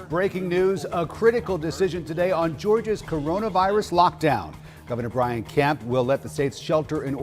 Breaking news, a critical decision today on Georgia's coronavirus lockdown. Governor Brian Kemp will let the state's shelter in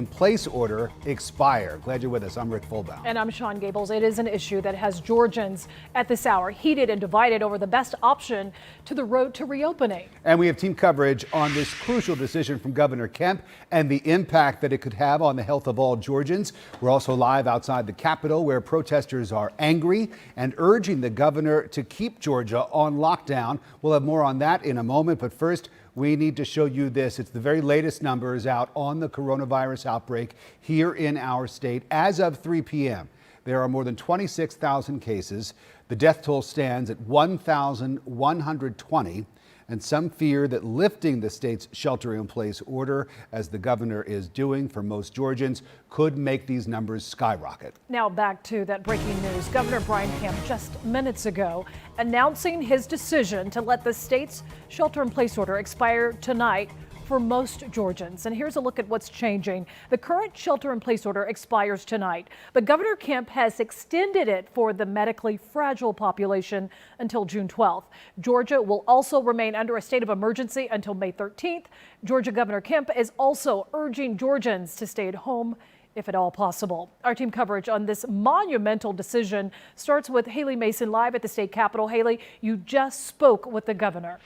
place order expire. Glad you're with us. I'm Rick Fulbaum. And I'm Sean Gables. It is an issue that has Georgians at this hour heated and divided over the best option to the road to reopening. And we have team coverage on this crucial decision from Governor Kemp and the impact that it could have on the health of all Georgians. We're also live outside the Capitol, where protesters are angry and urging the governor to keep Georgia on lockdown. We'll have more on that in a moment, but first, we need to show you this. It's the very latest numbers out on the coronavirus outbreak here in our state. As of 3 p.m., there are more than 26,000 cases. The death toll stands at 1,120. And some fear that lifting the state's shelter-in-place order, as the governor is doing for most Georgians, could make these numbers skyrocket. Now back to that breaking news. Governor Brian Kemp just minutes ago announcing his decision to let the state's shelter-in-place order expire tonight for most Georgians. And here's a look at what's changing. The current shelter-in-place order expires tonight, but Governor Kemp has extended it for the medically fragile population until June 12th. Georgia will also remain under a state of emergency until May 13th. Georgia Governor Kemp is also urging Georgians to stay at home if at all possible. Our team coverage on this monumental decision starts with Haley Mason live at the state capitol. Haley, you just spoke with the governor.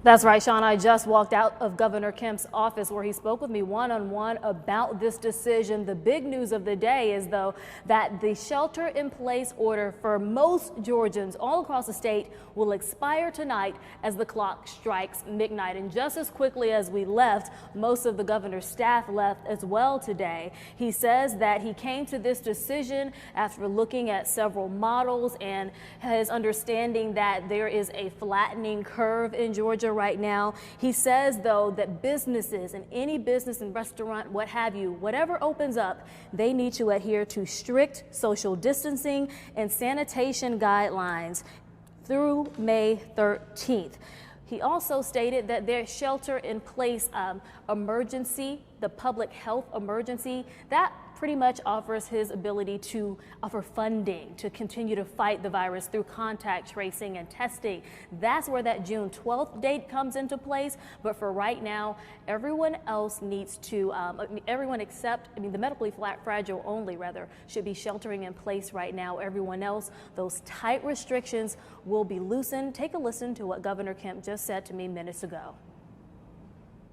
That's right, Sean. I just walked out of Governor Kemp's office where he spoke with me one-on-one about this decision. The big news of the day is, though, that the shelter-in-place order for most Georgians all across the state will expire tonight as the clock strikes midnight. And just as quickly as we left, most of the governor's staff left as well today. He says that he came to this decision after looking at several models and his understanding that there is a flattening curve in Georgia right now. He says, though, that businesses and any business and restaurant, what have you, whatever opens up, they need to adhere to strict social distancing and sanitation guidelines through May 13th. He also stated that their shelter-in-place emergency, the public health emergency, that pretty much offers his ability to offer funding to continue to fight the virus through contact tracing and testing. That's where that June 12th date comes into place. But for right now, everyone else needs to, everyone except, the medically fragile only, rather, should be sheltering in place right now. Everyone else, those tight restrictions will be loosened. Take a listen to what Governor Kemp just said to me minutes ago.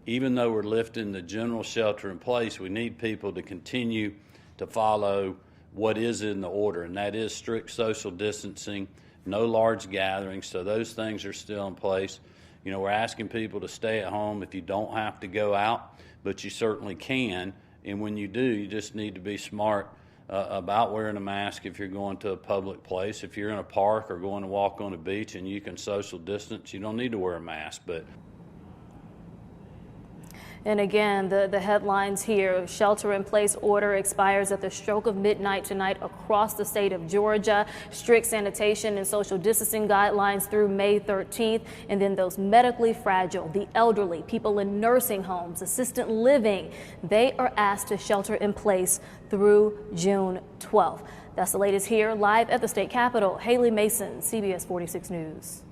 Even though we're lifting the general shelter in place, we need people to continue to follow what is in the order, and that is strict social distancing, no large gatherings. So those things are still in place. You know, we're asking people to stay at home if you don't have to go out, but you certainly can. And when you do, you just need to be smart about wearing a mask if you're going to a public place. If you're in a park or going to walk on a beach and you can social distance, you don't need to wear a mask. And again, the headlines here: shelter-in-place order expires at the stroke of midnight tonight across the state of Georgia. Strict sanitation and social distancing guidelines through May 13th. And then those medically fragile, the elderly, people in nursing homes, assisted living, they are asked to shelter in place through June 12th. That's the latest here live at the state capitol. Haley Mason, CBS 46 News.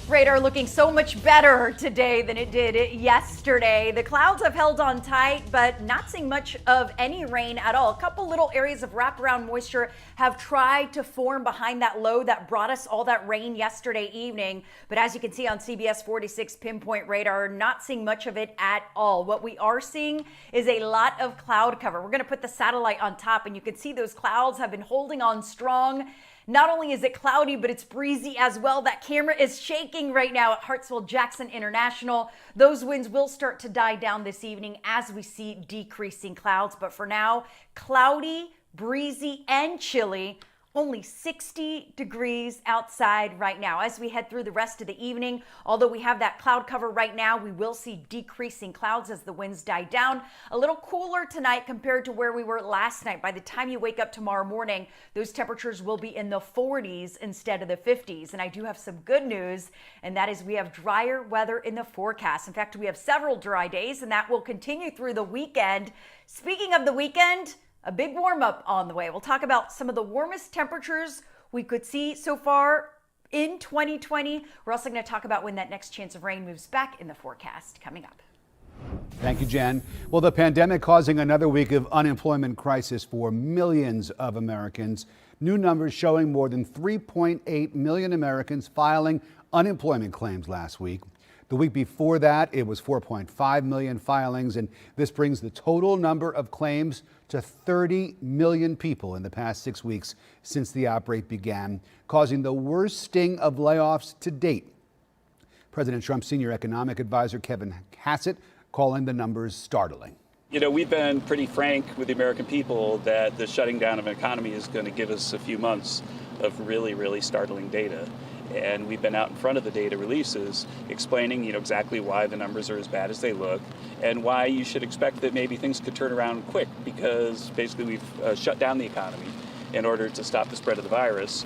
Radar looking so much better today than it did yesterday. The clouds have held on tight, but not seeing much of any rain at all. A couple little areas of wraparound moisture have tried to form behind that low that brought us all that rain yesterday evening. But as you can see on CBS 46 Pinpoint Radar, not seeing much of it at all. What we are seeing is a lot of cloud cover. We're going to put the satellite on top, and you can see those clouds have been holding on strong. Not only is it cloudy, but it's breezy as well. That camera is shaking right now at Hartsfield-Jackson International. Those winds will start to die down this evening as we see decreasing clouds. But for now, cloudy, breezy, and chilly Only 60 degrees outside right now. As we head through the rest of the evening, although we have that cloud cover right now, we will see decreasing clouds as the winds die down. A little cooler tonight compared to where we were last night. By the time you wake up tomorrow morning, those temperatures will be in the 40s instead of the 50s. And I do have some good news, and that is we have drier weather in the forecast. In fact, we have several dry days, and that will continue through the weekend. Speaking of the weekend, a big warm up on the way. We'll talk about some of the warmest temperatures we could see so far in 2020. We're also going to talk about when that next chance of rain moves back in the forecast coming up. Thank you, Jen. Well, the pandemic causing another week of unemployment crisis for millions of Americans. New numbers showing more than 3.8 million Americans filing unemployment claims last week. The week before that, it was 4.5 million filings, and this brings the total number of claims to 30 million people in the past 6 weeks since the outbreak began, causing the worst sting of layoffs to date. President Trump's senior economic advisor, Kevin Hassett, calling the numbers startling. You know, we've been pretty frank with the American people that the shutting down of an economy is going to give us a few months of really, really startling data. And we've been out in front of the data releases explaining, exactly why the numbers are as bad as they look and why you should expect that maybe things could turn around quick because basically we've shut down the economy in order to stop the spread of the virus.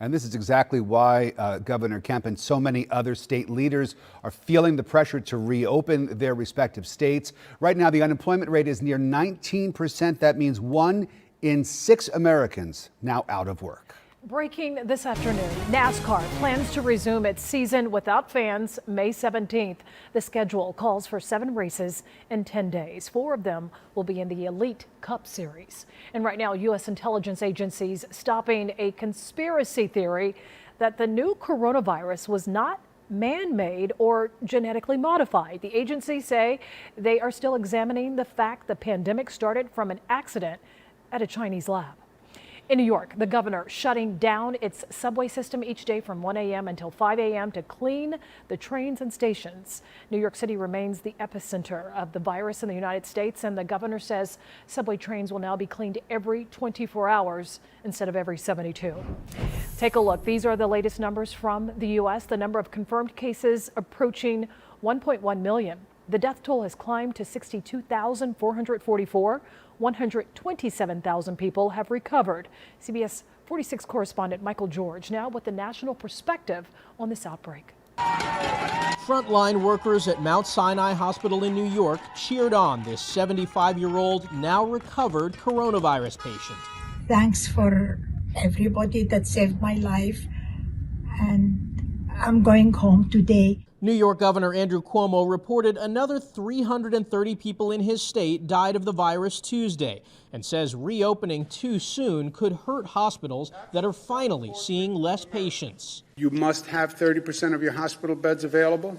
And this is exactly why Governor Kemp and so many other state leaders are feeling the pressure to reopen their respective states. Right now, the unemployment rate is near 19%. That means 1 in 6 Americans now out of work. Breaking this afternoon, NASCAR plans to resume its season without fans May 17th. The schedule calls for 7 races in 10 days. 4 of them will be in the Elite Cup Series. And right now, U.S. intelligence agencies stopping a conspiracy theory that the new coronavirus was not man-made or genetically modified. The agencies say they are still examining the fact the pandemic started from an accident at a Chinese lab. In New York, the governor shutting down its subway system each day from 1 a.m. until 5 a.m. to clean the trains and stations. New York City remains the epicenter of the virus in the United States, and the governor says subway trains will now be cleaned every 24 hours instead of every 72. Take a look. These are the latest numbers from the U.S. The number of confirmed cases approaching 1.1 million. The death toll has climbed to 62,444. 127,000 people have recovered. CBS 46 correspondent Michael George now with the national perspective on this outbreak. Frontline workers at Mount Sinai Hospital in New York cheered on this 75-year-old, now recovered coronavirus patient. Thanks for everybody that saved my life, and I'm going home today. New York Governor Andrew Cuomo reported another 330 people in his state died of the virus Tuesday and says reopening too soon could hurt hospitals that are finally seeing less patients. You must have 30% of your hospital beds available.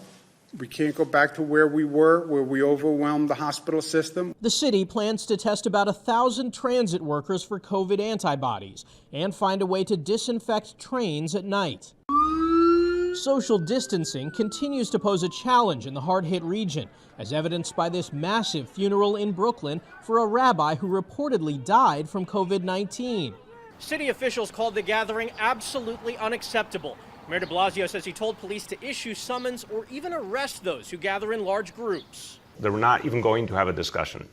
We can't go back to where we were, where we overwhelmed the hospital system. The city plans to test about 1,000 transit workers for COVID antibodies and find a way to disinfect trains at night. Social distancing continues to pose a challenge in the hard-hit region, as evidenced by this massive funeral in Brooklyn for a rabbi who reportedly died from COVID-19. City officials called the gathering absolutely unacceptable. Mayor de Blasio says he told police to issue summons or even arrest those who gather in large groups. They're not even going to have a discussion.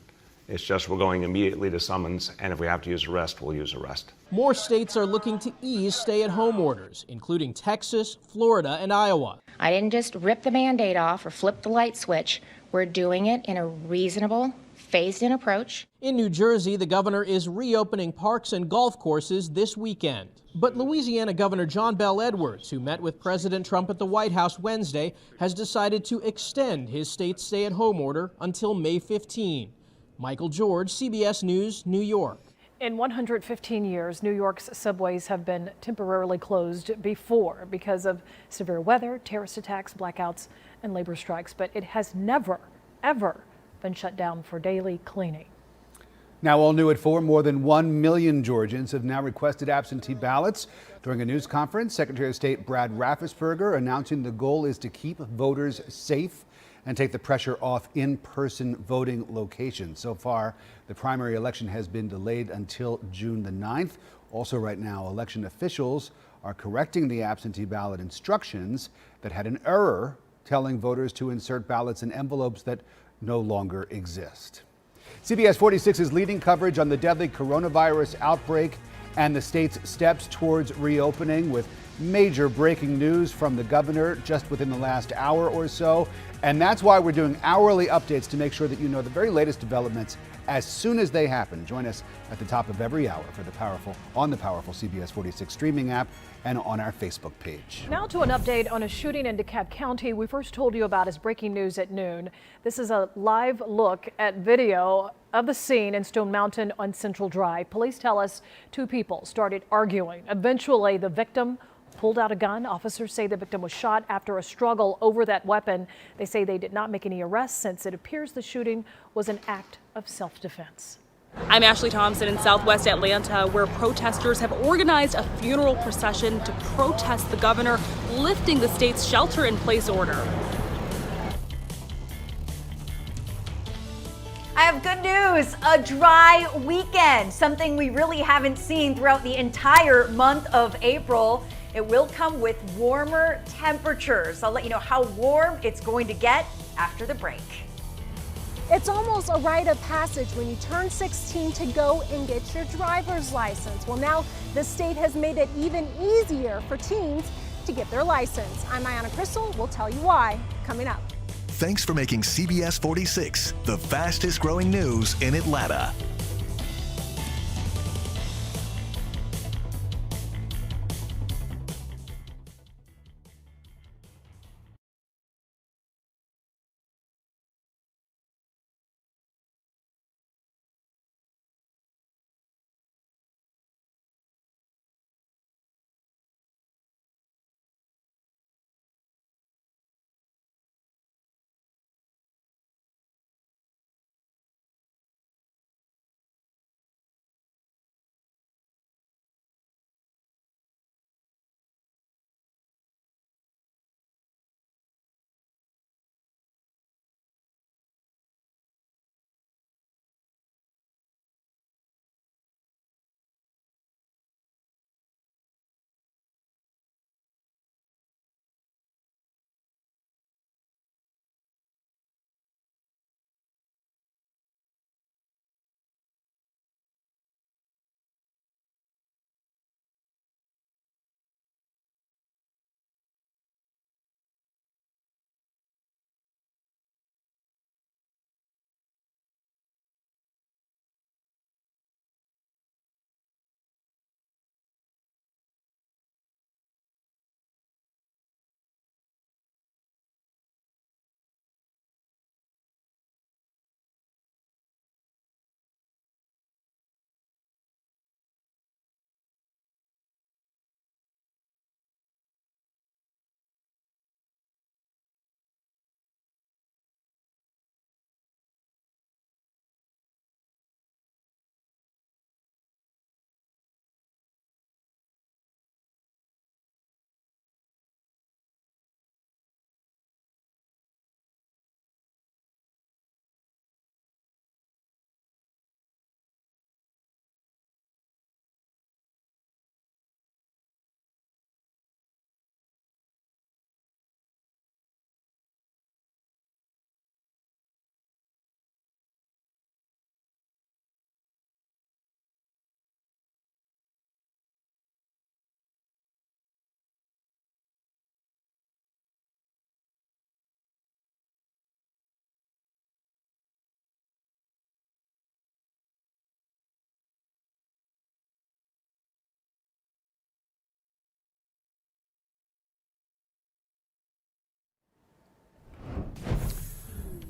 It's just we're going immediately to summons, and if we have to use arrest, we'll use arrest. More states are looking to ease stay-at-home orders, including Texas, Florida, and Iowa. I didn't just rip the Band-Aid off or flip the light switch. We're doing it in a reasonable, phased-in approach. In New Jersey, the governor is reopening parks and golf courses this weekend. But Louisiana Governor John Bel Edwards, who met with President Trump at the White House Wednesday, has decided to extend his state's stay-at-home order until May 15. Michael George, CBS News, New York. In 115 years, New York's subways have been temporarily closed before because of severe weather, terrorist attacks, blackouts, and labor strikes. But it has never, ever been shut down for daily cleaning. Now all new at 4, more than 1 million Georgians have now requested absentee ballots. During a news conference, Secretary of State Brad Raffensperger announcing the goal is to keep voters safe. and take the pressure off in-person voting locations. So far, the primary election has been delayed until June the 9th. Also right now, election officials are correcting the absentee ballot instructions that had an error telling voters to insert ballots in envelopes that no longer exist. CBS 46 is leading coverage on the deadly coronavirus outbreak and the state's steps towards reopening, with major breaking news from the governor just within the last hour or so. And that's why we're doing hourly updates to make sure that you know the very latest developments as soon as they happen. Join us at the top of every hour for the powerful CBS 46 streaming app and on our Facebook page. Now to an update on a shooting in DeKalb County we first told you about as breaking news at noon. This is a live look at video of the scene in Stone Mountain on Central Drive. Police tell us two people started arguing. Eventually, the victim pulled out a gun. Officers say the victim was shot after a struggle over that weapon. They say they did not make any arrests since it appears the shooting was an act of self-defense. I'm Ashley Thompson in Southwest Atlanta, where protesters have organized a funeral procession to protest the governor lifting the state's shelter-in-place order. I have good news, a dry weekend, something we really haven't seen throughout the entire month of April. It will come with warmer temperatures. I'll let you know how warm it's going to get after the break. It's almost a rite of passage when you turn 16 to go and get your driver's license. Well, now the state has made it even easier for teens to get their license. I'm Ayanna Crystal. We'll tell you why coming up. Thanks for making CBS 46 the fastest growing news in Atlanta.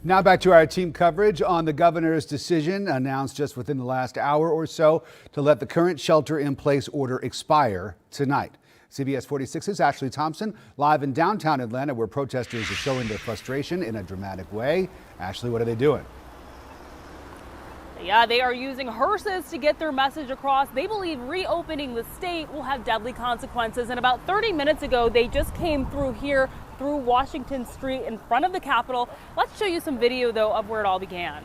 Now back to our team coverage on the governor's decision announced just within the last hour or so to let the current shelter-in-place order expire tonight. CBS 46's Ashley Thompson live in downtown Atlanta, where protesters are showing their frustration in a dramatic way. Ashley, what are they doing? Yeah, they are using hearses to get their message across. They believe reopening the state will have deadly consequences. And about 30 minutes ago, they just came through here through Washington Street in front of the Capitol. Let's show you some video, though, of where it all began.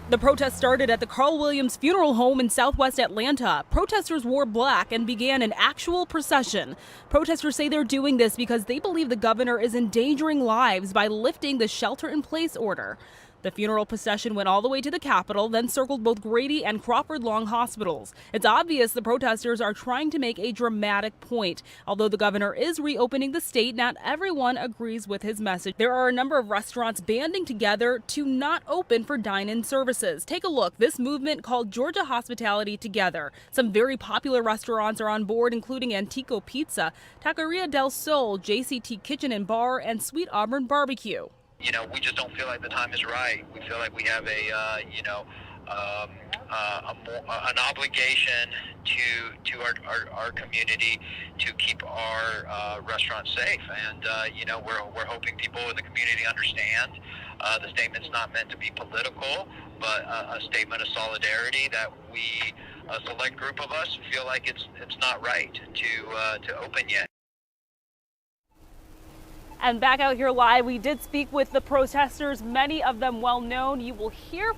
The protest started at the Carl Williams Funeral Home in southwest Atlanta. Protesters wore black and began an actual procession. Protesters say they're doing this because they believe the governor is endangering lives by lifting the shelter-in-place order. The funeral procession went all the way to the Capitol, then circled both Grady and Crawford Long hospitals. It's obvious the protesters are trying to make a dramatic point. Although the governor is reopening the state, not everyone agrees with his message. There are a number of restaurants banding together to not open for dine-in services. Take a look. This movement called Georgia Hospitality Together. Some very popular restaurants are on board, including Antico Pizza, Taqueria del Sol, JCT Kitchen and Bar, and Sweet Auburn Barbecue. You know, we just don't feel like the time is right. We feel like we have an obligation to our community to keep our restaurants safe. And, we're hoping people in the community understand the statement's not meant to be political, but a statement of solidarity that we, a select group of us, feel like it's not right to open yet. And back out here live, we did speak with the protesters, many of them well known. You will hear